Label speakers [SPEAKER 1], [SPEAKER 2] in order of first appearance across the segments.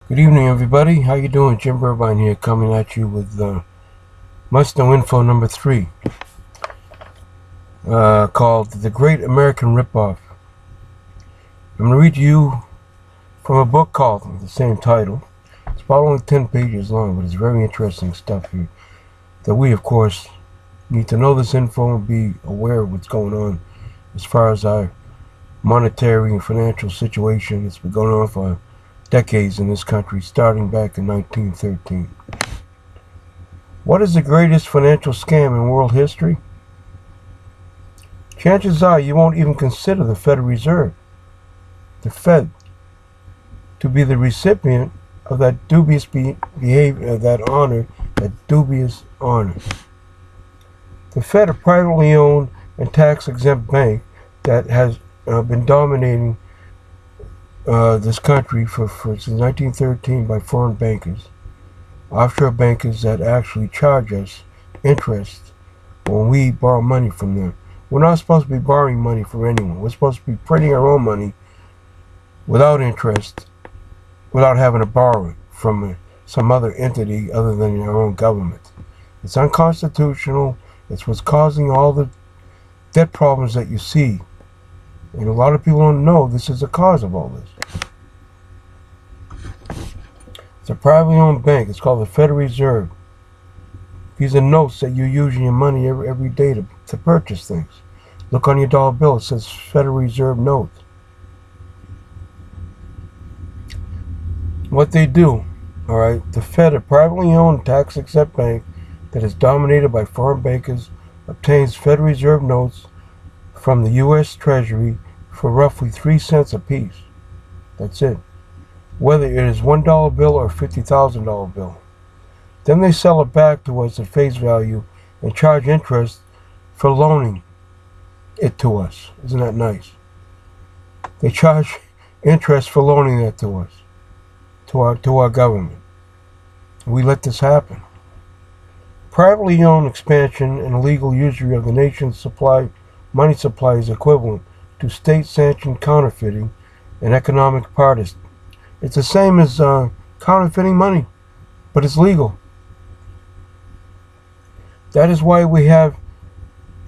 [SPEAKER 1] Good evening, everybody. How you doing? Jim Burbine here, coming at you with must-know info number 3, called "The Great American Ripoff." I'm going to read to you from a book called the same title. It's about only 10 pages long, but it's very interesting stuff here. That we, of course, need to know this info and be aware of what's going on as far as our monetary and financial situation that's been going on for decades in this country, starting back in 1913. What is the greatest financial scam in world history? Chances are you won't even consider the Federal Reserve, the Fed, to be the recipient of that dubious behavior, that dubious honor. The Fed, a privately owned and tax-exempt bank that has been dominating this country since 1913 by foreign bankers, offshore bankers that actually charge us interest when we borrow money from them. We're not supposed to be borrowing money from anyone. We're supposed to be printing our own money without interest, without having to borrow it from some other entity other than our own government. It's unconstitutional. It's what's causing all the debt problems that you see. And a lot of people don't know this is the cause of all this. It's a privately owned bank. It's called the Federal Reserve. These are notes that you use in your money every day to purchase things. Look on your dollar bill. It says Federal Reserve note. What they do, all right, the Fed, a privately owned tax-exempt bank that is dominated by foreign bankers, obtains Federal Reserve notes from the U.S. Treasury for roughly 3 cents a piece. That's it. Whether it is $1 bill or $50,000 bill. Then they sell it back to us at face value and charge interest for loaning it to us. Isn't that nice? They charge interest for loaning that to us, to our government. We let this happen. Privately owned expansion and illegal usury of the nation's money supply is equivalent to state-sanctioned counterfeiting and economic partisan. It's the same as counterfeiting money, but it's legal. That is why we have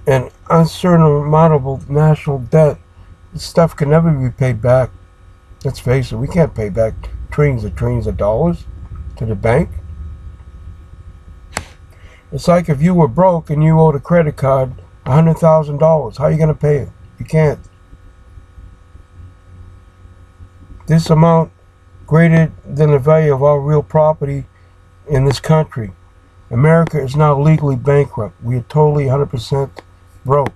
[SPEAKER 1] an unsurmountable national debt. This stuff can never be paid back. Let's face it, we can't pay back trillions of dollars to the bank. It's like if you were broke and you owed a credit card $100,000. How are you going to pay it? You can't. This amount greater than the value of all real property in this country. America is now legally bankrupt. We are totally 100% broke.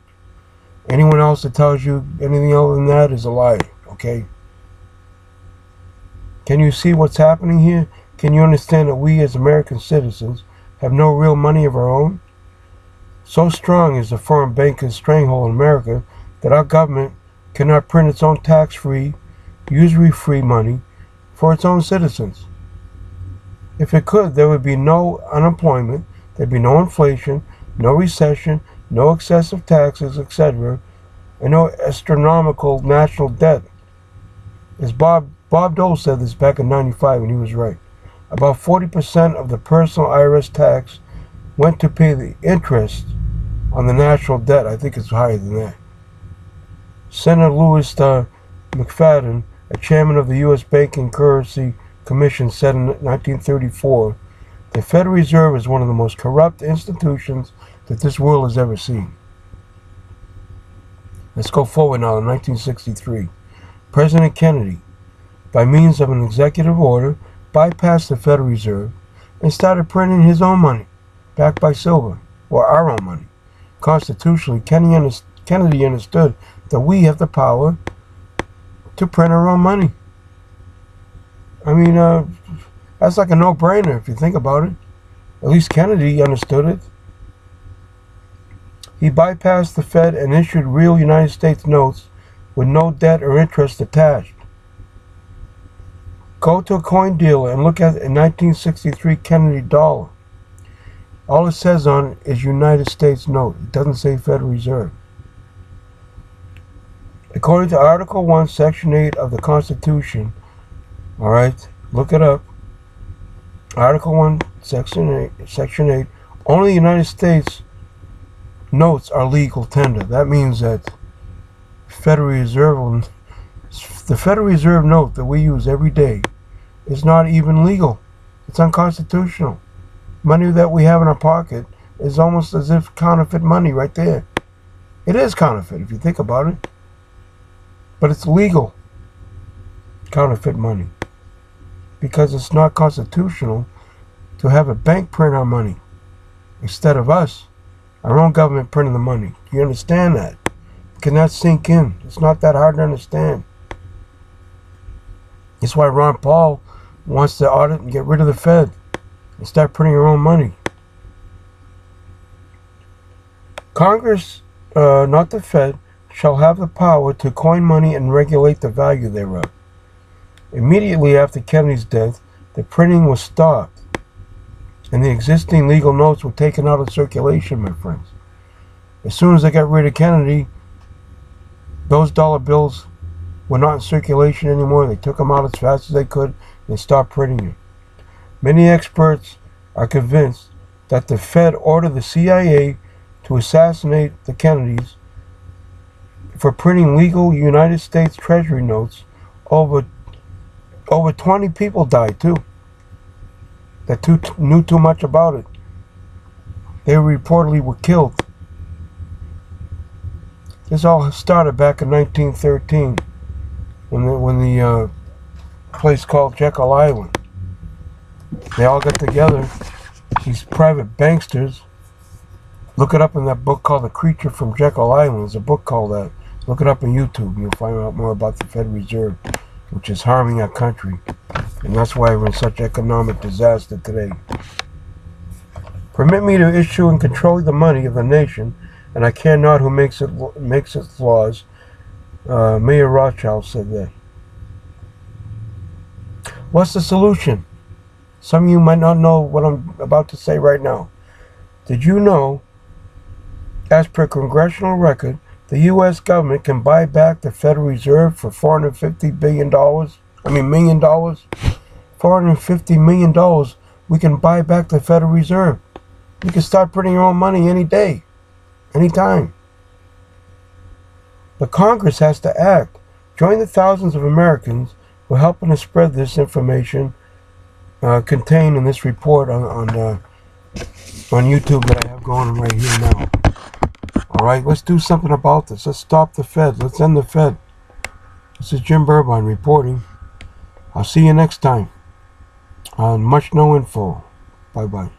[SPEAKER 1] Anyone else that tells you anything other than that is a liar, okay? Can you see what's happening here? Can you understand that we as American citizens have no real money of our own? So strong is the foreign bankers' stranglehold in America that our government cannot print its own tax-free, usury-free money for its own citizens. If it could, there would be no unemployment, there'd be no inflation, no recession, no excessive taxes, etc., and no astronomical national debt. As Bob Dole said this back in '95, and he was right. About 40% of the personal IRS tax went to pay the interest on the national debt. I think it's higher than that. Senator Louis McFadden, a chairman of the U.S. Banking Currency Commission, said in 1934, the Federal Reserve is one of the most corrupt institutions that this world has ever seen. Let's go forward now to 1963. President Kennedy, by means of an executive order, bypassed the Federal Reserve and started printing his own money, backed by silver, or our own money. Constitutionally, Kennedy understood that we have the power to print our own money. I mean, that's like a no-brainer if you think about it. At least Kennedy understood it. He bypassed the Fed and issued real United States notes with no debt or interest attached. Go to a coin dealer and look at a 1963 Kennedy dollar. All it says on it is United States note. It doesn't say Federal Reserve. According to Article 1, Section 8 of the Constitution, all right, look it up. Article 1, Section 8, only the United States notes are legal tender. That means that the Federal Reserve note that we use every day is not even legal. It's unconstitutional. Money that we have in our pocket is almost as if counterfeit money right there. It is counterfeit if you think about it. But it's legal counterfeit money because it's not constitutional to have a bank print our money instead of us, our own government printing the money. Do you understand that? Can that sink in? It's not that hard to understand. That's why Ron Paul wants to audit and get rid of the Fed and start printing your own money. Congress, not the Fed, shall have the power to coin money and regulate the value thereof. Immediately after Kennedy's death, the printing was stopped, and the existing legal notes were taken out of circulation, my friends. As soon as they got rid of Kennedy, those dollar bills were not in circulation anymore. They took them out as fast as they could and stopped printing them. Many experts are convinced that the Fed ordered the CIA to assassinate the Kennedys for printing legal United States Treasury notes. Over 20 people died too that knew too much about it. They reportedly were killed. This all started back in 1913 when the place called Jekyll Island. They all got together, these private banksters. Look it up in that book called The Creature from Jekyll Island. There's a book called that. Look it up on YouTube. You'll find out more about the Federal Reserve, which is harming our country. And that's why we're in such economic disaster today. Permit me to issue and control the money of the nation, and I care not who makes its laws. Mayor Rothschild said that. What's the solution? Some of you might not know what I'm about to say right now. Did you know, as per congressional record, the U.S. government can buy back the Federal Reserve for $450 million. $450 million. We can buy back the Federal Reserve. You can start printing your own money any day, anytime. But Congress has to act. Join the thousands of Americans who are helping to spread this information contained in this report on YouTube that I have going right here now. All right, let's do something about this. Let's stop the Fed. Let's end the Fed. This is Jim Burbine reporting. I'll see you next time on Much No Info. Bye-bye.